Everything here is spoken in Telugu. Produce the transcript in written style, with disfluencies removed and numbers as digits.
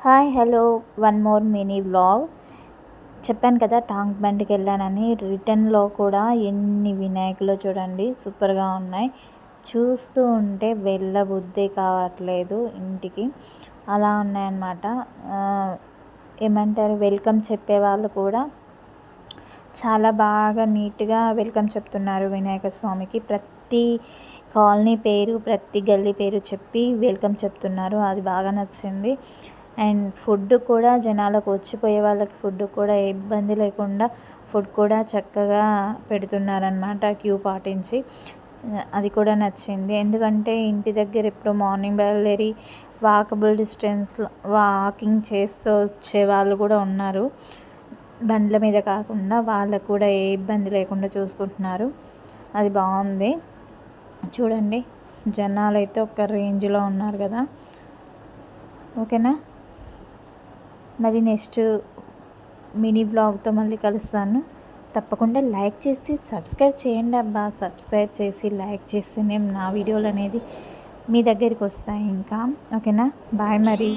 Hi hello one more mini vlog. చెప్పాను కదా టాంక్ బండ్కి వెళ్ళానని. రిటర్న్లో కూడా ఎన్ని వినాయకులు చూడండి, సూపర్గా ఉన్నాయి. చూస్తూ ఉంటే వెళ్ళబుద్ధి కావట్లేదు ఇంటికి, అలా ఉన్నాయన్నమాట. ఏమంటారు, వెల్కమ్ చెప్పేవాళ్ళు కూడా చాలా బాగా నీట్గా వెల్కమ్ చెప్తున్నారు వినాయక స్వామికి. ప్రతి కాలనీ పేరు, ప్రతి గల్లీ పేరు చెప్పి వెల్కమ్ చెప్తున్నారు. అది బాగా నచ్చింది. అండ్ ఫుడ్ కూడా జనాలకు వచ్చిపోయే వాళ్ళకి ఫుడ్ కూడా ఇబ్బంది లేకుండా ఫుడ్ కూడా చక్కగా పెడుతున్నారనమాట, క్యూ పాటించి. అది కూడా నచ్చింది. ఎందుకంటే ఇంటి దగ్గర ఎప్పుడు మార్నింగ్ బయలుదేరి వాకబుల్ డిస్టెన్స్లో వాకింగ్ చేస్తూ వచ్చే వాళ్ళు కూడా ఉన్నారు. బండ్ల మీద కాకుండా వాళ్ళకు కూడా ఏ ఇబ్బంది లేకుండా చూసుకుంటున్నారు. అది బాగుంది. చూడండి, జనాలు అయితే ఒక రేంజ్లో ఉన్నారు కదా. ఓకేనా, మరి నెక్స్ట్ మినీ బ్లాగ్తో మళ్ళీ కలుస్తాను. తప్పకుండా లైక్ చేసి సబ్స్క్రైబ్ చేయండి అబ్బా. సబ్స్క్రైబ్ చేసి లైక్ చేస్తేనే నా వీడియోలు అనేది మీ దగ్గరికి వస్తాయి ఇంకా. ఓకేనా, బాయ్ మరి.